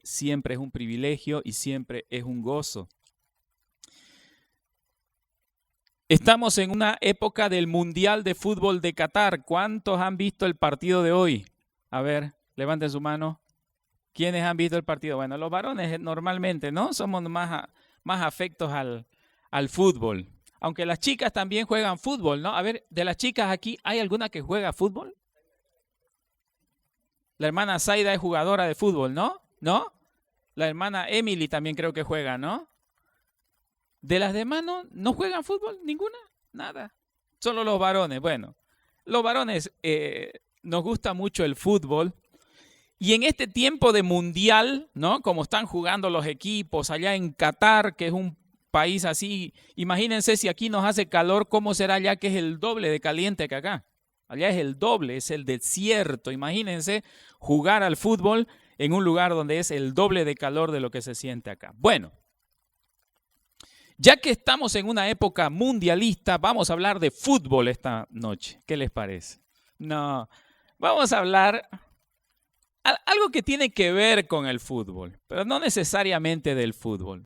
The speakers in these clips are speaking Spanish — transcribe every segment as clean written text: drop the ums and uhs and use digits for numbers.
Siempre es un privilegio y siempre es un gozo. Estamos en una época del Mundial de Fútbol de Qatar. ¿Cuántos han visto el partido de hoy? A ver, levanten su mano. ¿Quiénes han visto el partido? Bueno, los varones normalmente, ¿no? Somos más afectos al fútbol. Aunque las chicas también juegan fútbol, ¿no? A ver, de las chicas aquí, ¿hay alguna que juega fútbol? La hermana Zaida es jugadora de fútbol, ¿no? ¿No? La hermana Emily también creo que juega, ¿no? ¿De las demás no juegan fútbol? ¿Ninguna? Nada. Solo los varones. Bueno, los varones nos gusta mucho el fútbol. Y en este tiempo de mundial, ¿no? Como están jugando los equipos allá en Qatar, que es un país así, imagínense si aquí nos hace calor, ¿cómo será allá que es el doble de caliente que acá? Allá es el doble, es el desierto. Imagínense jugar al fútbol en un lugar donde es el doble de calor de lo que se siente acá. Bueno, ya que estamos en una época mundialista, vamos a hablar de fútbol esta noche. ¿Qué les parece? No, vamos a hablar algo que tiene que ver con el fútbol, pero no necesariamente del fútbol.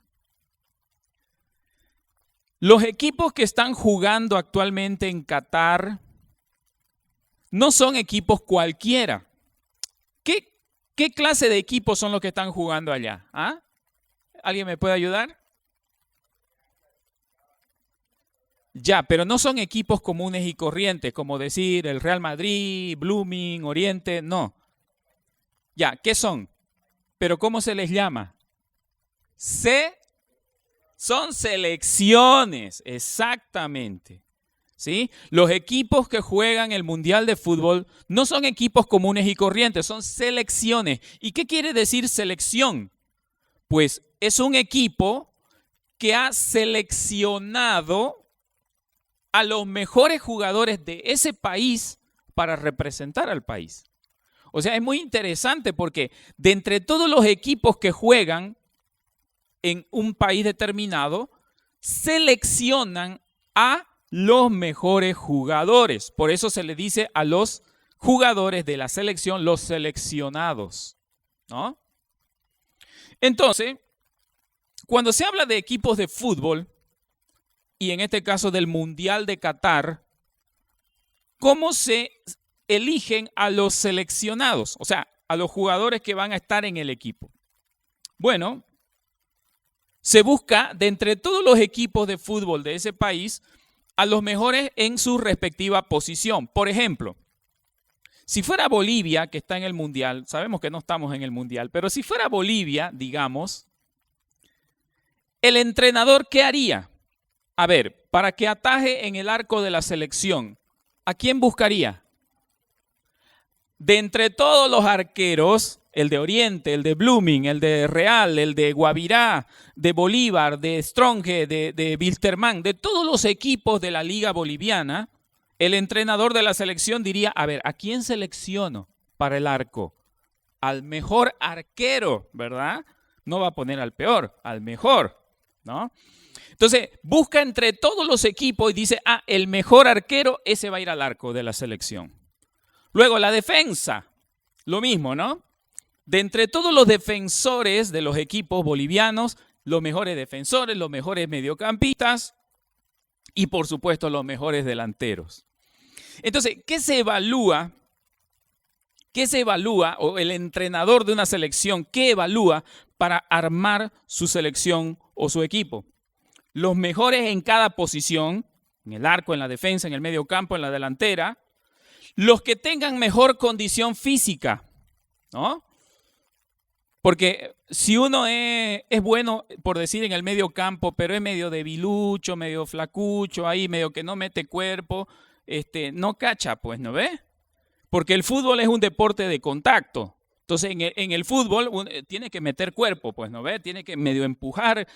Los equipos que están jugando actualmente en Qatar no son equipos cualquiera. ¿Qué clase de equipos son los que están jugando allá? ¿Ah? ¿Alguien me puede ayudar? Ya, pero no son equipos comunes y corrientes, como decir el Real Madrid, Blooming, Oriente, no. Ya, ¿qué son? ¿Pero cómo se les llama? Son selecciones, exactamente. ¿Sí? Los equipos que juegan el Mundial de Fútbol no son equipos comunes y corrientes, son selecciones. ¿Y qué quiere decir selección? Pues es un equipo que ha seleccionado a los mejores jugadores de ese país para representar al país. O sea, es muy interesante porque de entre todos los equipos que juegan en un país determinado, seleccionan a los mejores jugadores. Por eso se le dice a los jugadores de la selección los seleccionados, ¿no? Entonces, cuando se habla de equipos de fútbol, y en este caso del Mundial de Qatar, ¿cómo se eligen a los seleccionados? O sea, a los jugadores que van a estar en el equipo. Bueno, se busca de entre todos los equipos de fútbol de ese país a los mejores en su respectiva posición. Por ejemplo, si fuera Bolivia, que está en el Mundial, sabemos que no estamos en el Mundial, pero si fuera Bolivia, digamos, el entrenador, ¿qué haría? A ver, para que ataje en el arco de la selección, ¿a quién buscaría? De entre todos los arqueros, el de Oriente, el de Blooming, el de Real, el de Guavirá, de Bolívar, de Stronge, de Wilstermann, de todos los equipos de la liga boliviana, el entrenador de la selección diría, a ver, ¿a quién selecciono para el arco? Al mejor arquero, ¿verdad? No va a poner al peor, al mejor, ¿no? Entonces, busca entre todos los equipos y dice, el mejor arquero, ese va a ir al arco de la selección. Luego, la defensa, lo mismo, ¿no? De entre todos los defensores de los equipos bolivianos, los mejores defensores, los mejores mediocampistas y, por supuesto, los mejores delanteros. Entonces, ¿qué se evalúa? O el entrenador de una selección, ¿qué evalúa para armar su selección o su equipo? Los mejores en cada posición, en el arco, en la defensa, en el mediocampo, en la delantera. Los que tengan mejor condición física, ¿no? Porque si uno es bueno, por decir, en el medio campo, pero es medio debilucho, medio flacucho, ahí medio que no mete cuerpo, no cacha, pues, ¿no ves? Porque el fútbol es un deporte de contacto. Entonces, en el fútbol tiene que meter cuerpo, pues, ¿no ves? Tiene que medio empujar.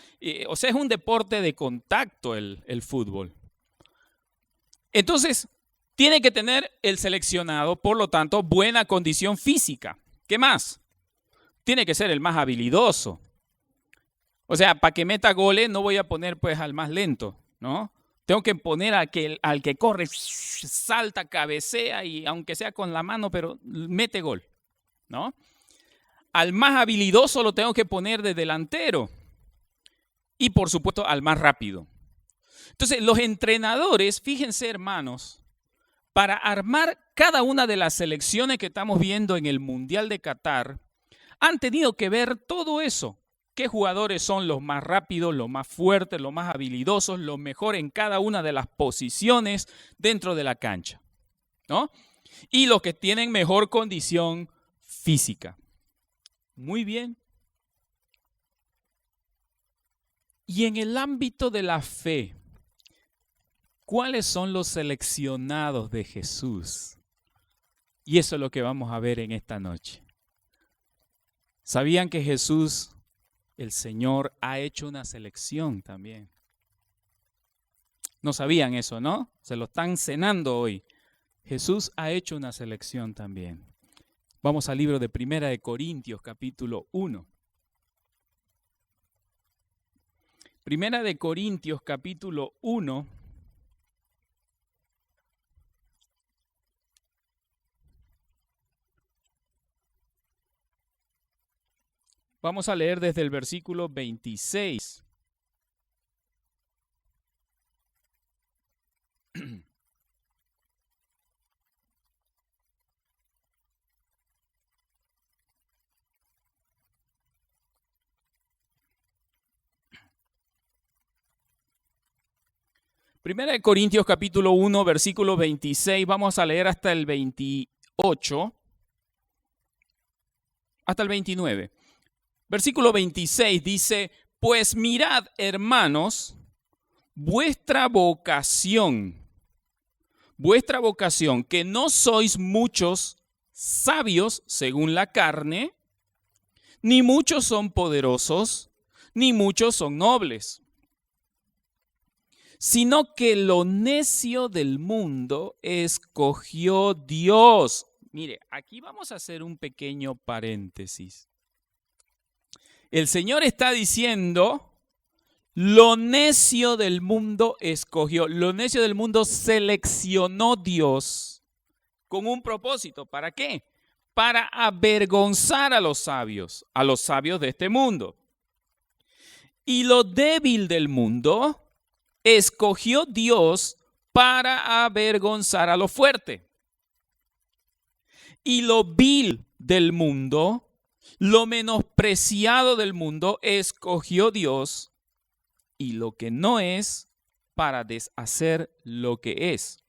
O sea, es un deporte de contacto el fútbol. Entonces, tiene que tener el seleccionado, por lo tanto, buena condición física. ¿Qué más? Tiene que ser el más habilidoso. O sea, para que meta goles no voy a poner pues al más lento, ¿no? Tengo que poner al que corre, salta, cabecea y aunque sea con la mano, pero mete gol, ¿no? al más habilidoso lo tengo que poner de delantero. Y por supuesto al más rápido. Entonces los entrenadores, fíjense hermanos, para armar cada una de las selecciones que estamos viendo en el Mundial de Qatar, han tenido que ver todo eso. ¿Qué jugadores son los más rápidos, los más fuertes, los más habilidosos, los mejores en cada una de las posiciones dentro de la cancha, ¿no? Y los que tienen mejor condición física. Muy bien. Y en el ámbito de la fe, ¿cuáles son los seleccionados de Jesús? Y eso es lo que vamos a ver en esta noche. ¿Sabían que Jesús, el Señor, ha hecho una selección también? No sabían eso, ¿no? Se lo están cenando hoy. Jesús ha hecho una selección también. Vamos al libro de Primera de Corintios, capítulo 1. Primera de Corintios, capítulo 1. Vamos a leer desde el versículo 26. Primera de Corintios capítulo 1, versículo 26, vamos a leer hasta el 28, hasta el 29. Versículo 26 dice, pues mirad, hermanos, vuestra vocación, que no sois muchos sabios según la carne, ni muchos son poderosos, ni muchos son nobles, sino que lo necio del mundo escogió Dios. Mire, aquí vamos a hacer un pequeño paréntesis. El Señor está diciendo, lo necio del mundo escogió, lo necio del mundo seleccionó Dios con un propósito. ¿Para qué? Para avergonzar a los sabios de este mundo. Y lo débil del mundo escogió Dios para avergonzar a lo fuerte. Y lo vil del mundo, lo menospreciado del mundo, escogió Dios, y lo que no es, para deshacer lo que es,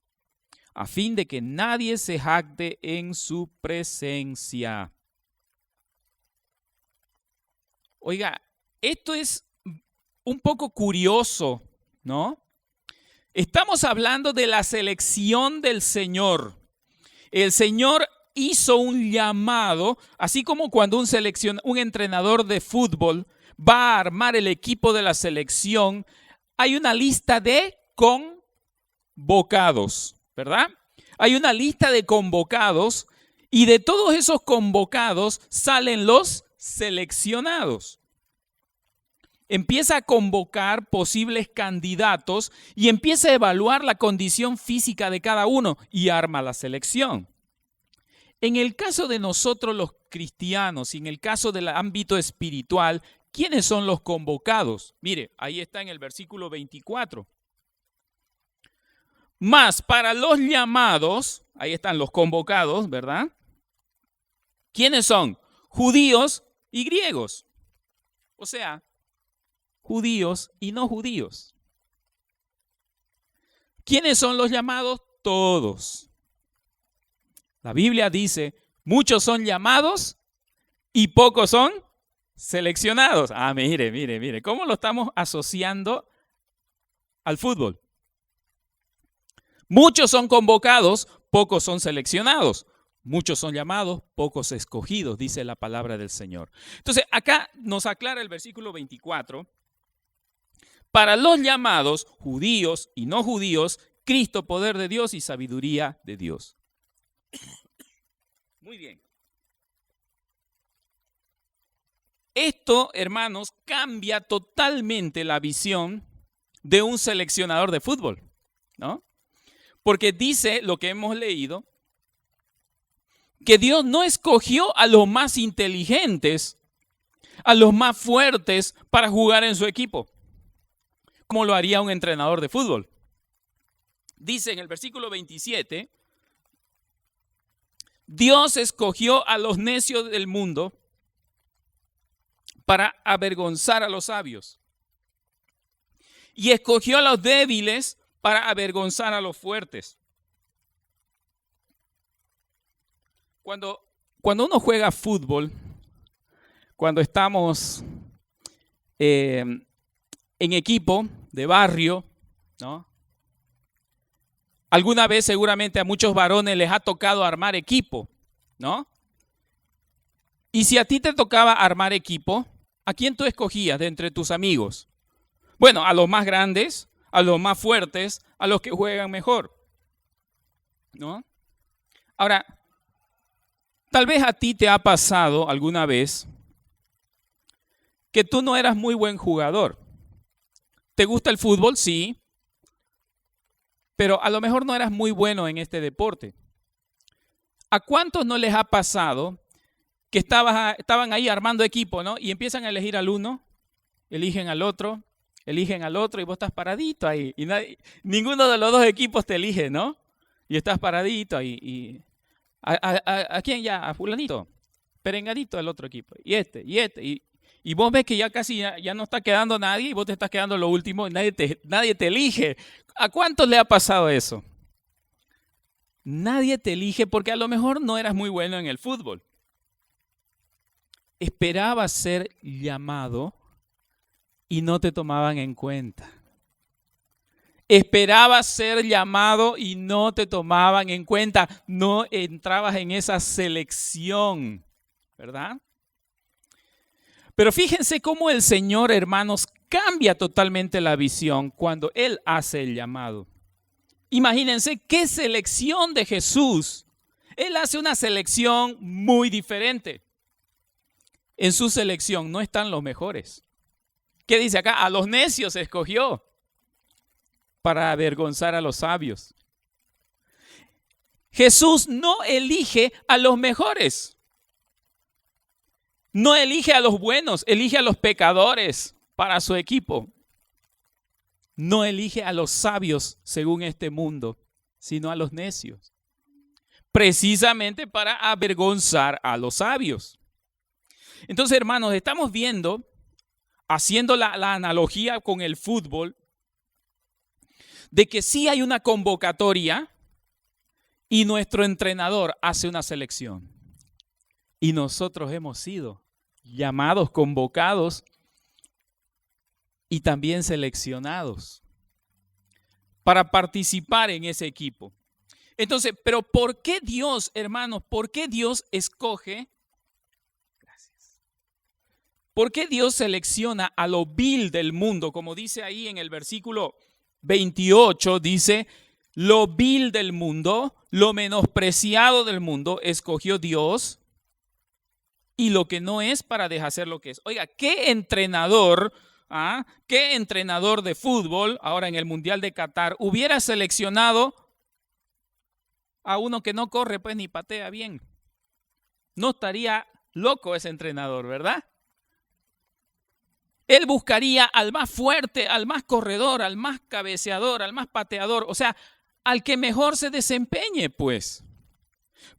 a fin de que nadie se jacte en su presencia. Oiga, esto es un poco curioso, ¿no? Estamos hablando de la selección del Señor. El Señor hizo un llamado, así como cuando un entrenador de fútbol va a armar el equipo de la selección, hay una lista de convocados, ¿verdad? Hay una lista de convocados y de todos esos convocados salen los seleccionados. Empieza a convocar posibles candidatos y empieza a evaluar la condición física de cada uno y arma la selección. En el caso de nosotros los cristianos y en el caso del ámbito espiritual, ¿quiénes son los convocados? Mire, ahí está en el versículo 24. Mas para los llamados, ahí están los convocados, ¿verdad? ¿Quiénes son? Judíos y griegos. O sea, judíos y no judíos. ¿Quiénes son los llamados? Todos. La Biblia dice, muchos son llamados y pocos son seleccionados. Ah, mire, ¿cómo lo estamos asociando al fútbol? Muchos son convocados, pocos son seleccionados. Muchos son llamados, pocos escogidos, dice la palabra del Señor. Entonces, acá nos aclara el versículo 24. Para los llamados, judíos y no judíos, Cristo, poder de Dios y sabiduría de Dios. Muy bien. Esto, hermanos, cambia totalmente la visión de un seleccionador de fútbol, ¿no? Porque dice lo que hemos leído, que Dios no escogió a los más inteligentes, a los más fuertes para jugar en su equipo, como lo haría un entrenador de fútbol. Dice en el versículo 27, Dios escogió a los necios del mundo para avergonzar a los sabios. Y escogió a los débiles para avergonzar a los fuertes. Cuando uno juega fútbol, cuando estamos en equipo de barrio, ¿no? Alguna vez seguramente a muchos varones les ha tocado armar equipo, ¿no? Y si a ti te tocaba armar equipo, ¿a quién tú escogías de entre tus amigos? Bueno, a los más grandes, a los más fuertes, a los que juegan mejor, ¿no? Ahora, tal vez a ti te ha pasado alguna vez que tú no eras muy buen jugador. ¿Te gusta el fútbol? Sí. Pero a lo mejor no eras muy bueno en este deporte. ¿A cuántos no les ha pasado que estaban ahí armando equipo, ¿no? Y empiezan a elegir al uno, eligen al otro, y vos estás paradito ahí. Y ninguno de los dos equipos te elige, ¿no? Y estás paradito ahí. ¿A quién ya? A fulanito. Perengadito al otro equipo. Y vos ves que ya casi ya no está quedando nadie y vos te estás quedando lo último y nadie te elige. ¿A cuántos le ha pasado eso? Nadie te elige porque a lo mejor no eras muy bueno en el fútbol. Esperabas ser llamado y no te tomaban en cuenta. Esperabas ser llamado y no te tomaban en cuenta. No entrabas en esa selección, ¿verdad? Pero fíjense cómo el Señor, hermanos, cambia totalmente la visión cuando Él hace el llamado. Imagínense qué selección de Jesús. Él hace una selección muy diferente. En su selección no están los mejores. ¿Qué dice acá? A los necios escogió para avergonzar a los sabios. Jesús no elige a los mejores. No elige a los buenos, elige a los pecadores para su equipo. No elige a los sabios según este mundo, sino a los necios. Precisamente para avergonzar a los sabios. Entonces, hermanos, estamos viendo, haciendo la analogía con el fútbol, de que sí hay una convocatoria y nuestro entrenador hace una selección. Y nosotros hemos sido llamados, convocados y también seleccionados para participar en ese equipo. Entonces, pero ¿por qué Dios, hermanos, por qué Dios escoge? Gracias. ¿Por qué Dios selecciona a lo vil del mundo? Como dice ahí en el versículo 28, dice, lo vil del mundo, lo menospreciado del mundo, escogió Dios, y lo que no es para deshacer lo que es. Oiga, ¿qué entrenador de fútbol, ahora en el Mundial de Qatar, hubiera seleccionado a uno que no corre pues ni patea bien? No estaría loco ese entrenador, ¿verdad? Él buscaría al más fuerte, al más corredor, al más cabeceador, al más pateador, o sea, al que mejor se desempeñe, pues.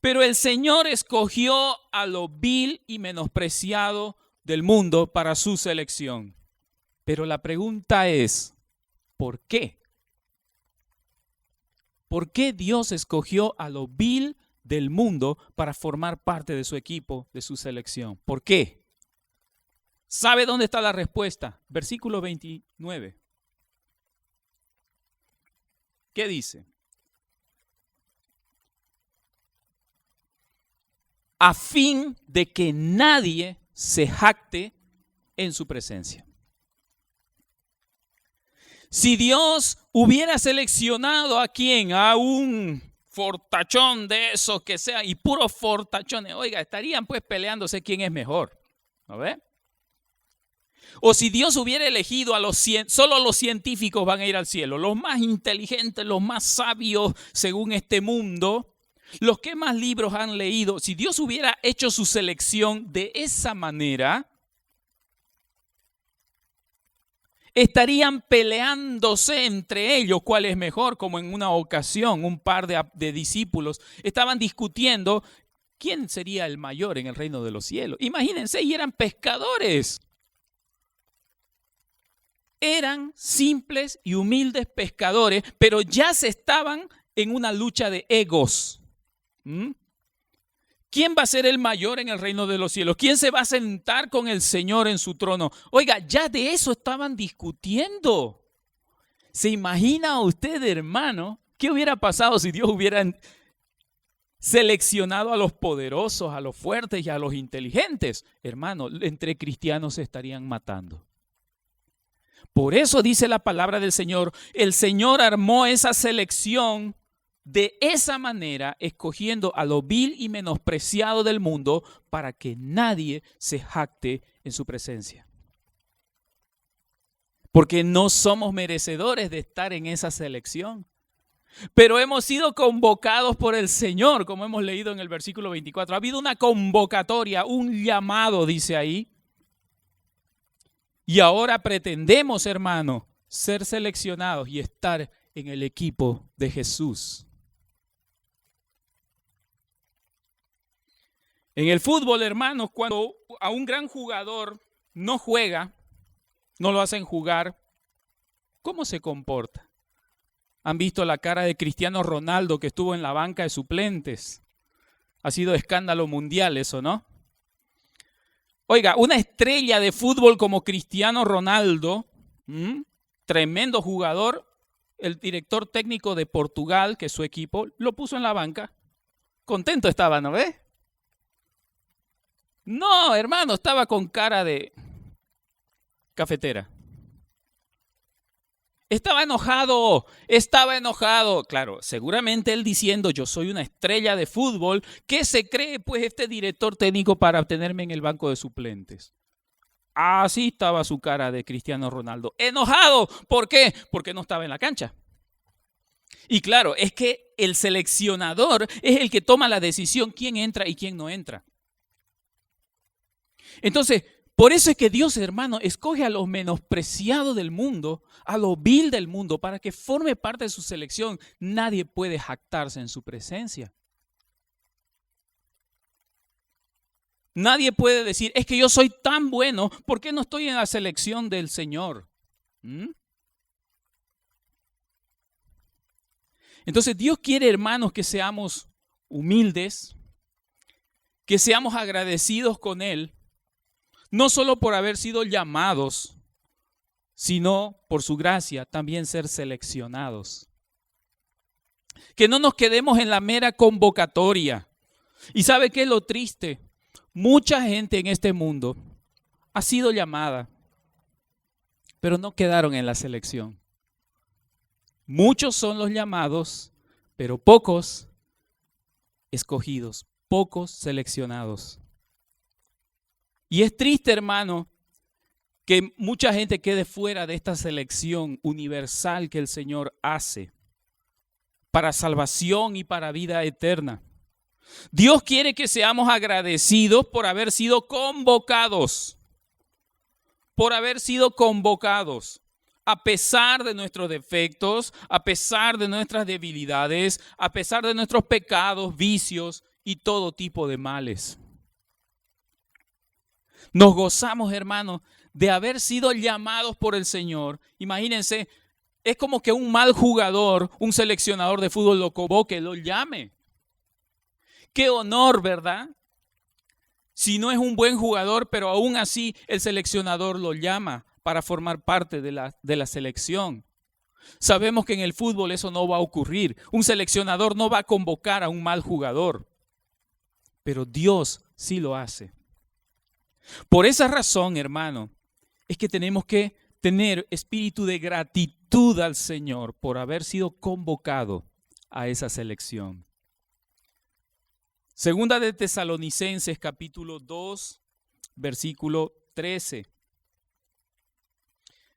Pero el Señor escogió a lo vil y menospreciado del mundo para su selección. Pero la pregunta es, ¿por qué? ¿Por qué Dios escogió a lo vil del mundo para formar parte de su equipo, de su selección? ¿Por qué? ¿Sabe dónde está la respuesta? Versículo 29. ¿Qué dice? A fin de que nadie se jacte en su presencia. Si Dios hubiera seleccionado a quién, a un fortachón de esos que sea, y puros fortachones, oiga, estarían pues peleándose quién es mejor, ¿no ve? O si Dios hubiera elegido a solo los científicos van a ir al cielo, los más inteligentes, los más sabios según este mundo, Los que más libros han leído, si Dios hubiera hecho su selección de esa manera, estarían peleándose entre ellos cuál es mejor, como en una ocasión un par de discípulos estaban discutiendo quién sería el mayor en el reino de los cielos. Imagínense, y eran pescadores. Eran simples y humildes pescadores, pero ya se estaban en una lucha de egos. ¿Quién va a ser el mayor en el reino de los cielos? ¿Quién se va a sentar con el Señor en su trono? Oiga, ya de eso estaban discutiendo. ¿Se imagina usted, hermano, qué hubiera pasado si Dios hubiera seleccionado a los poderosos, a los fuertes y a los inteligentes? Hermano, entre cristianos se estarían matando. Por eso dice la palabra del Señor, el Señor armó esa selección de esa manera, escogiendo a lo vil y menospreciado del mundo para que nadie se jacte en su presencia. Porque no somos merecedores de estar en esa selección. Pero hemos sido convocados por el Señor, como hemos leído en el versículo 24. Ha habido una convocatoria, un llamado, dice ahí. Y ahora pretendemos, hermano, ser seleccionados y estar en el equipo de Jesús. En el fútbol, hermanos, cuando a un gran jugador no juega, no lo hacen jugar, ¿cómo se comporta? ¿Han visto la cara de Cristiano Ronaldo que estuvo en la banca de suplentes? Ha sido escándalo mundial eso, ¿no? Oiga, una estrella de fútbol como Cristiano Ronaldo, tremendo jugador, el director técnico de Portugal, que es su equipo, lo puso en la banca. Contento estaba, ¿no ves? No, hermano, estaba con cara de cafetera. Estaba enojado. Claro, seguramente él diciendo, yo soy una estrella de fútbol, ¿qué se cree pues este director técnico para tenerme en el banco de suplentes? Así estaba su cara de Cristiano Ronaldo. Enojado. ¿Por qué? Porque no estaba en la cancha. Y claro, es que el seleccionador es el que toma la decisión quién entra y quién no entra. Entonces, por eso es que Dios, hermano, escoge a los menospreciados del mundo, a lo vil del mundo, para que forme parte de su selección. Nadie puede jactarse en su presencia. Nadie puede decir, es que yo soy tan bueno, ¿por qué no estoy en la selección del Señor? Entonces Dios quiere, hermanos, que seamos humildes, que seamos agradecidos con Él, no solo por haber sido llamados, sino por su gracia también ser seleccionados. Que no nos quedemos en la mera convocatoria. ¿Y sabe qué es lo triste? Mucha gente en este mundo ha sido llamada, pero no quedaron en la selección. Muchos son los llamados, pero pocos escogidos, pocos seleccionados. Y es triste, hermano, que mucha gente quede fuera de esta selección universal que el Señor hace para salvación y para vida eterna. Dios quiere que seamos agradecidos por haber sido convocados, a pesar de nuestros defectos, a pesar de nuestras debilidades, a pesar de nuestros pecados, vicios y todo tipo de males. Nos gozamos, hermanos, de haber sido llamados por el Señor. Imagínense, es como que un mal jugador, un seleccionador de fútbol lo convoque, lo llame. Qué honor, ¿verdad? Si no es un buen jugador, pero aún así el seleccionador lo llama para formar parte de la selección. Sabemos que en el fútbol eso no va a ocurrir. Un seleccionador no va a convocar a un mal jugador, pero Dios sí lo hace. Por esa razón, hermano, es que tenemos que tener espíritu de gratitud al Señor por haber sido convocado a esa selección. Segunda de Tesalonicenses, capítulo 2, versículo 13.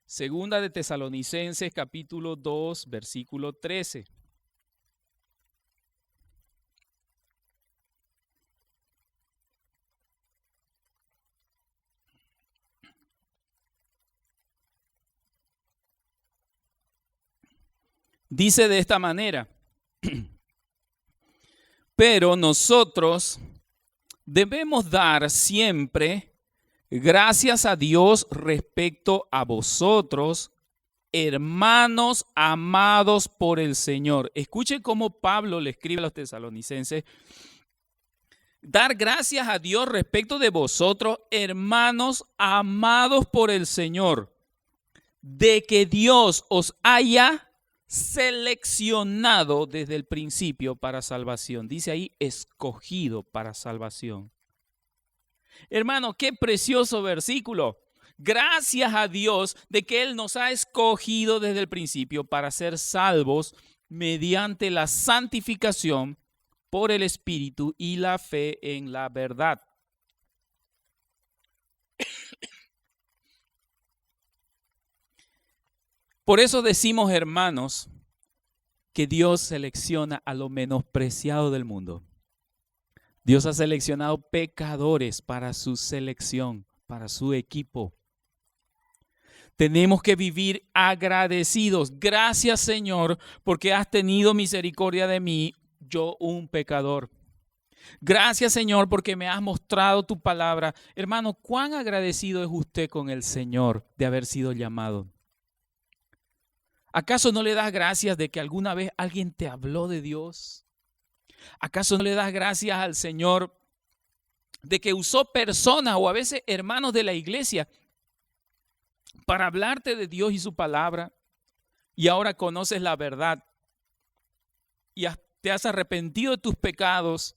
Segunda de Tesalonicenses, capítulo 2, versículo 13. Dice de esta manera: pero nosotros debemos dar siempre gracias a Dios respecto a vosotros, hermanos amados por el Señor. Escuchen cómo Pablo le escribe a los tesalonicenses: dar gracias a Dios respecto de vosotros, hermanos amados por el Señor, de que Dios os haya seleccionado desde el principio para salvación. Dice ahí, escogido para salvación. Hermano, qué precioso versículo. Gracias a Dios de que Él nos ha escogido desde el principio para ser salvos mediante la santificación por el Espíritu y la fe en la verdad. Por eso decimos, hermanos, que Dios selecciona a lo menospreciado del mundo. Dios ha seleccionado pecadores para su selección, para su equipo. Tenemos que vivir agradecidos. Gracias, Señor, porque has tenido misericordia de mí, yo un pecador. Gracias, Señor, porque me has mostrado tu palabra. Hermano, ¿cuán agradecido es usted con el Señor de haber sido llamado? ¿Acaso no le das gracias de que alguna vez alguien te habló de Dios? ¿Acaso no le das gracias al Señor de que usó personas o a veces hermanos de la iglesia para hablarte de Dios y su palabra, y ahora conoces la verdad y te has arrepentido de tus pecados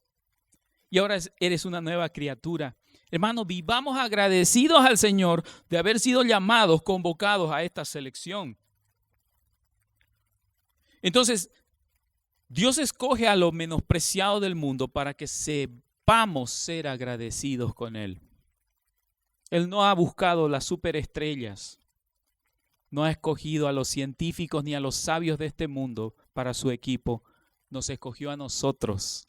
y ahora eres una nueva criatura? Hermano, vivamos agradecidos al Señor de haber sido llamados, convocados a esta selección. Entonces, Dios escoge a lo menospreciado del mundo para que sepamos ser agradecidos con Él. Él no ha buscado las superestrellas, no ha escogido a los científicos ni a los sabios de este mundo para su equipo. Nos escogió a nosotros,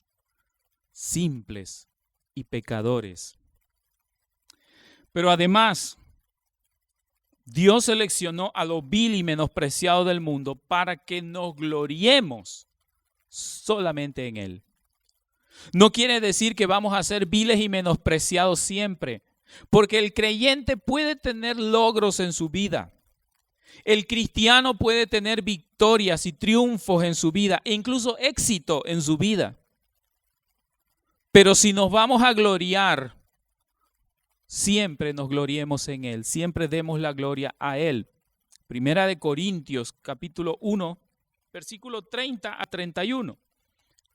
simples y pecadores. Pero además, Dios seleccionó a lo vil y menospreciado del mundo para que nos gloriemos solamente en Él. No quiere decir que vamos a ser viles y menospreciados siempre, porque el creyente puede tener logros en su vida. El cristiano puede tener victorias y triunfos en su vida, e incluso éxito en su vida. Pero si nos vamos a gloriar, siempre nos gloriemos en Él, siempre demos la gloria a Él. Primera de Corintios, capítulo 1, versículo 30 a 31.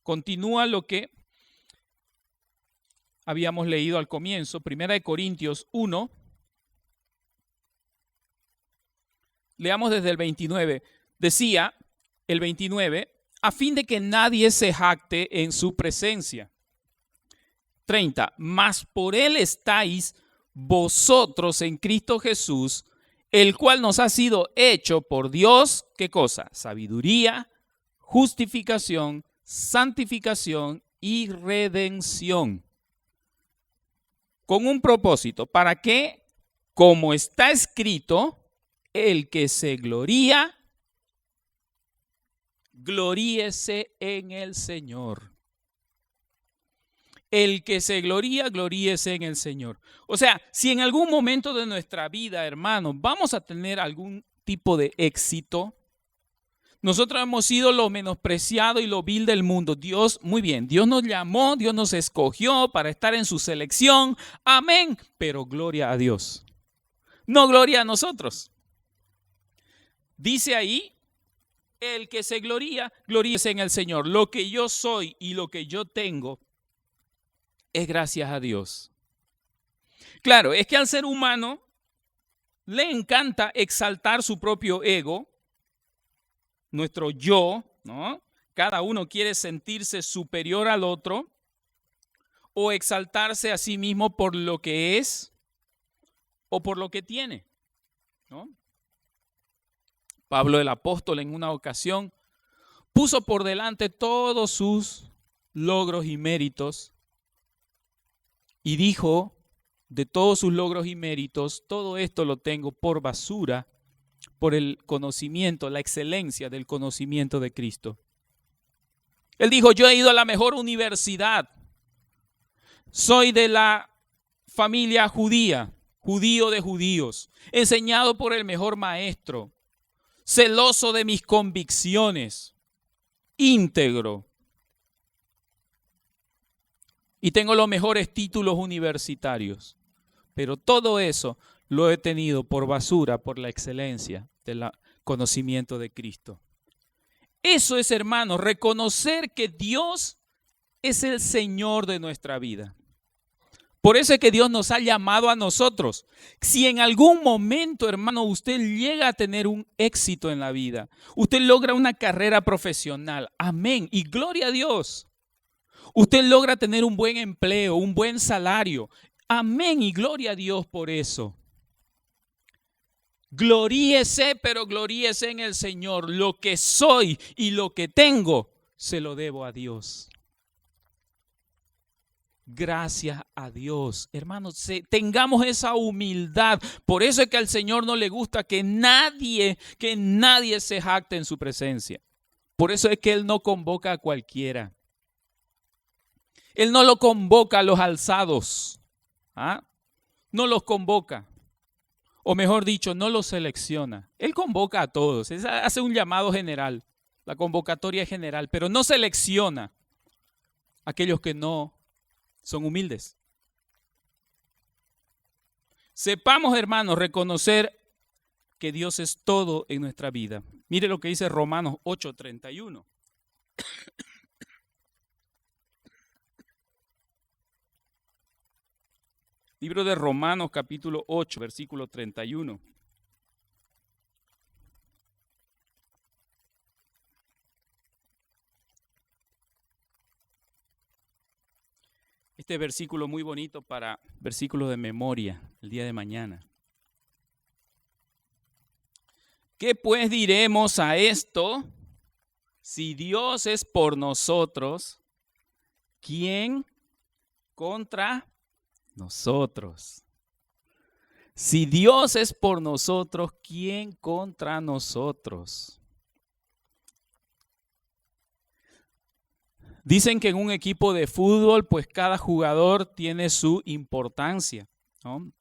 Continúa lo que habíamos leído al comienzo. Primera de Corintios 1. Leamos desde el 29. Decía el 29, a fin de que nadie se jacte en su presencia. 30. Mas por Él estáis vosotros en Cristo Jesús, el cual nos ha sido hecho por Dios, ¿qué cosa? Sabiduría, justificación, santificación y redención. Con un propósito, para que, como está escrito, el que se gloría, gloríese en el Señor. El que se gloría, gloríese en el Señor. O sea, si en algún momento de nuestra vida, hermanos, vamos a tener algún tipo de éxito, nosotros hemos sido lo menospreciado y lo vil del mundo. Dios, muy bien, Dios nos llamó, Dios nos escogió para estar en su selección. Amén. Pero gloria a Dios. No gloria a nosotros. Dice ahí, el que se gloría, gloríese en el Señor. Lo que yo soy y lo que yo tengo es gracias a Dios. Claro, es que al ser humano le encanta exaltar su propio ego, nuestro yo, ¿no? Cada uno quiere sentirse superior al otro o exaltarse a sí mismo por lo que es o por lo que tiene, ¿no? Pablo el apóstol en una ocasión puso por delante todos sus logros y méritos y dijo, de todos sus logros y méritos, todo esto lo tengo por basura por el conocimiento, la excelencia del conocimiento de Cristo. Él dijo, yo he ido a la mejor universidad. Soy de la familia judía, judío de judíos, enseñado por el mejor maestro, celoso de mis convicciones, íntegro. Y tengo los mejores títulos universitarios. Pero todo eso lo he tenido por basura, por la excelencia del conocimiento de Cristo. Eso es, hermanos, reconocer que Dios es el Señor de nuestra vida. Por eso es que Dios nos ha llamado a nosotros. Si en algún momento, hermano, usted llega a tener un éxito en la vida, usted logra una carrera profesional, amén, y gloria a Dios. Usted logra tener un buen empleo, un buen salario, amén, y gloria a Dios por eso. Gloríese, pero gloríese en el Señor. Lo que soy y lo que tengo, se lo debo a Dios. Gracias a Dios. Hermanos, tengamos esa humildad. Por eso es que al Señor no le gusta que nadie se jacte en su presencia. Por eso es que Él no convoca a cualquiera. Él no lo convoca a los alzados. No los convoca. O mejor dicho, no los selecciona. Él convoca a todos. Él hace un llamado general. La convocatoria es general. Pero no selecciona a aquellos que no son humildes. Sepamos, hermanos, reconocer que Dios es todo en nuestra vida. Mire lo que dice Romanos 8:31. Libro de Romanos capítulo 8, versículo 31. Este versículo muy bonito para versículos de memoria el día de mañana. ¿Qué pues diremos a esto? Si Dios es por nosotros, ¿quién contra nosotros? Si Dios es por nosotros, ¿quién contra nosotros? Dicen que en un equipo de fútbol, pues cada jugador tiene su importancia, ¿no?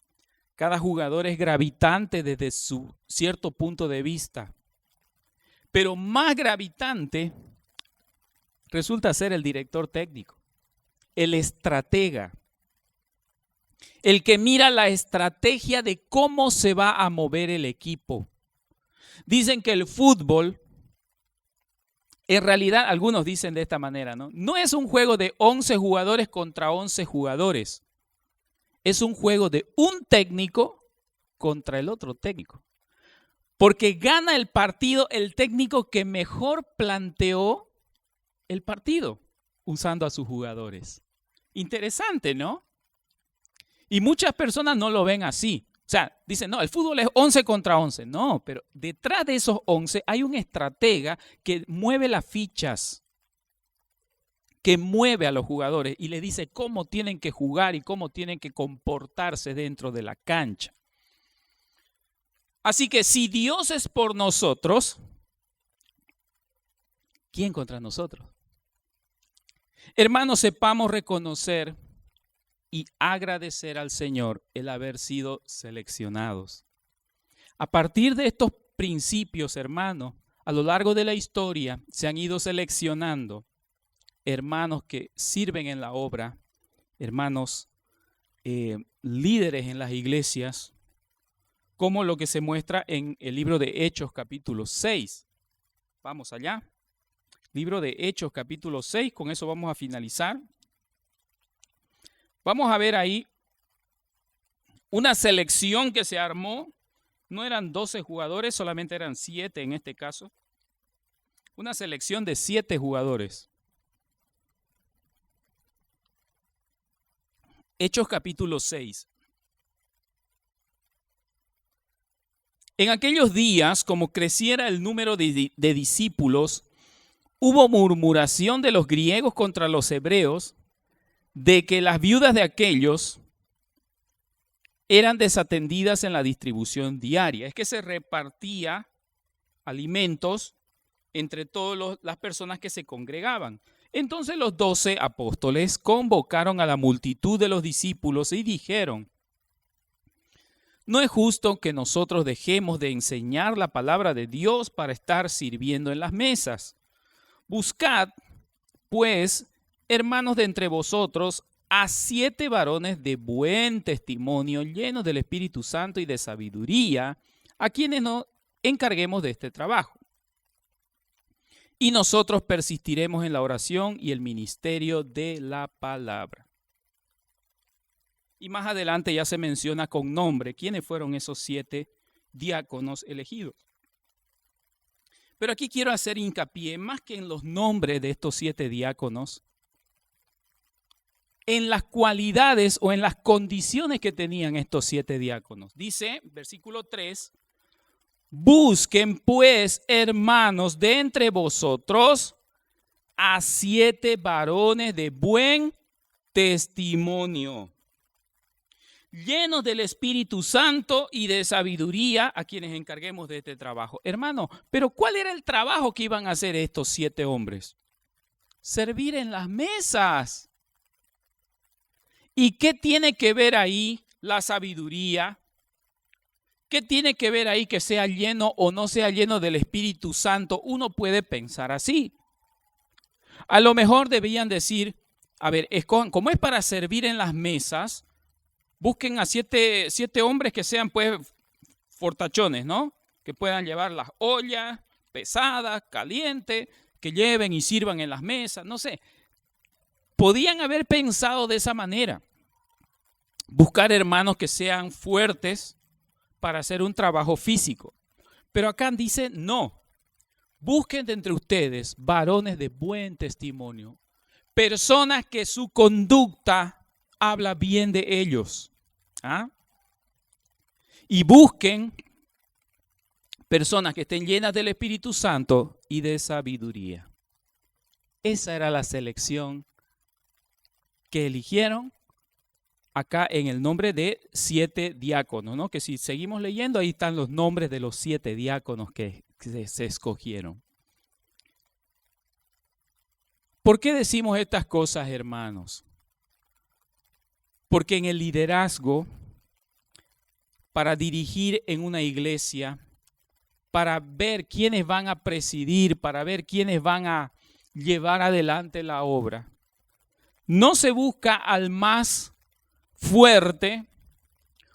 Cada jugador es gravitante desde su cierto punto de vista. Pero más gravitante resulta ser el director técnico, el estratega, el que mira la estrategia de cómo se va a mover el equipo. Dicen que el fútbol, en realidad, algunos dicen de esta manera, ¿no? No es un juego de 11 jugadores contra 11 jugadores. Es un juego de un técnico contra el otro técnico. Porque gana el partido el técnico que mejor planteó el partido usando a sus jugadores. Interesante, ¿no? Y muchas personas no lo ven así. O sea, dicen, no, el fútbol es 11 contra 11. No, pero detrás de esos 11 hay un estratega que mueve las fichas, que mueve a los jugadores y les dice cómo tienen que jugar y cómo tienen que comportarse dentro de la cancha. Así que si Dios es por nosotros, ¿quién contra nosotros? Hermanos, sepamos reconocer y agradecer al Señor el haber sido seleccionados. A partir de estos principios, hermanos, a lo largo de la historia se han ido seleccionando hermanos que sirven en la obra, hermanos líderes en las iglesias, como lo que se muestra en el libro de Hechos capítulo 6. Vamos allá. Libro de Hechos capítulo 6, con eso vamos a finalizar. Vamos a ver ahí una selección que se armó. No eran 12 jugadores, solamente eran 7 en este caso. Una selección de 7 jugadores. Hechos capítulo 6. En aquellos días, como creciera el número de discípulos, hubo murmuración de los griegos contra los hebreos, de que las viudas de aquellos eran desatendidas en la distribución diaria. Es que se repartía alimentos entre todas las personas que se congregaban. Entonces los 12 apóstoles convocaron a la multitud de los discípulos y dijeron: no es justo que nosotros dejemos de enseñar la palabra de Dios para estar sirviendo en las mesas. Buscad, pues, hermanos de entre vosotros, a 7 varones de buen testimonio, llenos del Espíritu Santo y de sabiduría, a quienes nos encarguemos de este trabajo. Y nosotros persistiremos en la oración y el ministerio de la palabra. Y más adelante ya se menciona con nombre quiénes fueron esos 7 diáconos elegidos. Pero aquí quiero hacer hincapié, más que en los nombres de estos 7 diáconos, en las cualidades o en las condiciones que tenían estos 7 diáconos. Dice, versículo 3, busquen pues, hermanos, de entre vosotros a 7 varones de buen testimonio, llenos del Espíritu Santo y de sabiduría, a quienes encarguemos de este trabajo. Hermano, pero ¿cuál era el trabajo que iban a hacer estos 7 hombres? Servir en las mesas. ¿Y qué tiene que ver ahí la sabiduría? ¿Qué tiene que ver ahí que sea lleno o no sea lleno del Espíritu Santo? Uno puede pensar así. A lo mejor debían decir, a ver, como es para servir en las mesas, busquen a 7 hombres que sean pues fortachones, ¿no? Que puedan llevar las ollas pesadas, calientes, que lleven y sirvan en las mesas, no sé. Podían haber pensado de esa manera. Buscar hermanos que sean fuertes para hacer un trabajo físico. Pero acá dice no. Busquen de entre ustedes varones de buen testimonio. Personas que su conducta habla bien de ellos. ¿Ah? Y busquen personas que estén llenas del Espíritu Santo y de sabiduría. Esa era la selección que eligieron acá en el nombre de 7 diáconos, ¿no? Que si seguimos leyendo, ahí están los nombres de los 7 diáconos que se escogieron. ¿Por qué decimos estas cosas, hermanos? Porque en el liderazgo, para dirigir en una iglesia, para ver quiénes van a presidir, para ver quiénes van a llevar adelante la obra, no se busca al más fuerte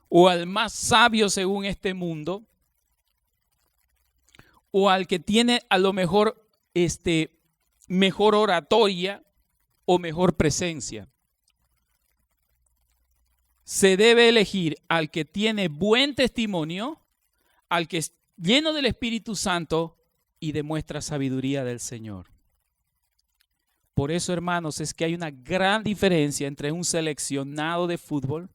o al más sabio según este mundo, o al que tiene a lo mejor mejor oratoria o mejor presencia. Se debe elegir al que tiene buen testimonio, al que es lleno del Espíritu Santo y demuestra sabiduría del Señor. Por eso, hermanos, es que hay una gran diferencia entre un seleccionado de fútbol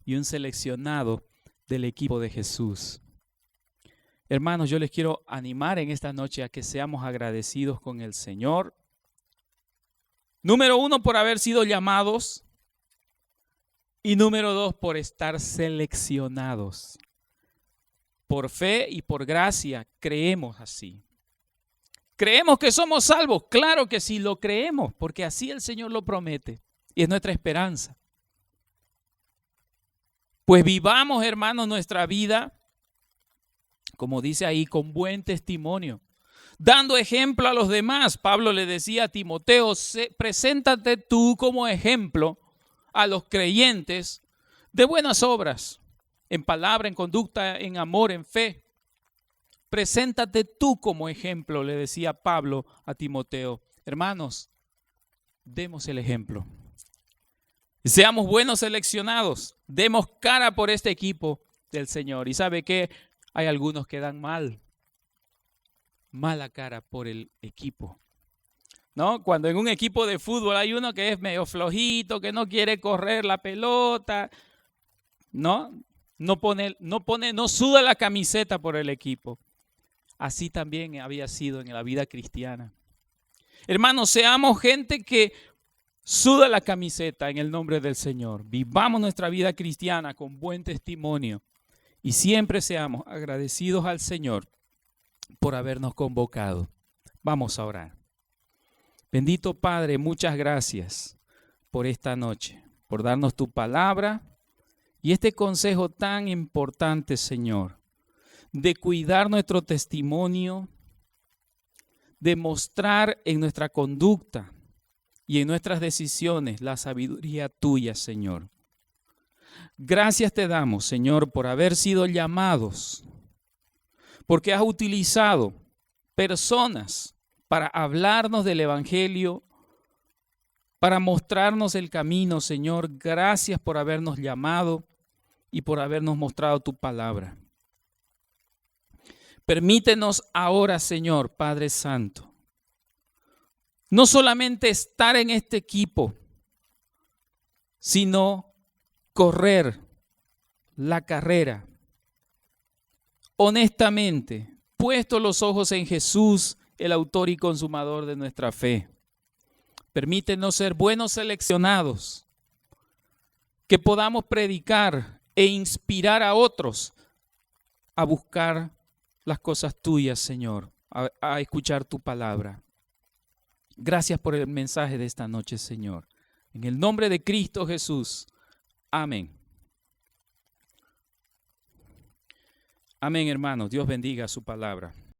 y un seleccionado del equipo de Jesús. Hermanos, yo les quiero animar en esta noche a que seamos agradecidos con el Señor. Número 1, por haber sido llamados. Y número 2, por estar seleccionados. Por fe y por gracia creemos así. ¿Creemos que somos salvos? Claro que sí, lo creemos, porque así el Señor lo promete y es nuestra esperanza. Pues vivamos, hermanos, nuestra vida, como dice ahí, con buen testimonio, dando ejemplo a los demás. Pablo le decía a Timoteo, preséntate tú como ejemplo a los creyentes de buenas obras, en palabra, en conducta, en amor, en fe. Preséntate tú como ejemplo, le decía Pablo a Timoteo. Hermanos, demos el ejemplo. Seamos buenos seleccionados. Demos cara por este equipo del Señor. ¿Y sabe qué? Hay algunos que dan mala cara por el equipo, ¿no? Cuando en un equipo de fútbol hay uno que es medio flojito, que no quiere correr la pelota, ¿no? No suda la camiseta por el equipo. Así también había sido en la vida cristiana. Hermanos, seamos gente que Suda la camiseta en el nombre del Señor. Vivamos nuestra vida cristiana con buen testimonio y siempre seamos agradecidos al Señor por habernos convocado. Vamos a orar. Bendito Padre, muchas gracias por esta noche, por darnos tu palabra y este consejo tan importante, Señor, de cuidar nuestro testimonio, de mostrar en nuestra conducta y en nuestras decisiones la sabiduría tuya, Señor. Gracias te damos, Señor, por haber sido llamados, porque has utilizado personas para hablarnos del Evangelio, para mostrarnos el camino, Señor. Gracias por habernos llamado y por habernos mostrado tu palabra. Permítenos ahora, Señor, Padre Santo, no solamente estar en este equipo, sino correr la carrera honestamente, puesto los ojos en Jesús, el autor y consumador de nuestra fe. Permítenos ser buenos seleccionados, que podamos predicar e inspirar a otros a buscar las cosas tuyas, Señor, a escuchar tu palabra. Gracias por el mensaje de esta noche, Señor. En el nombre de Cristo Jesús. Amén. Amén, hermanos. Dios bendiga su palabra.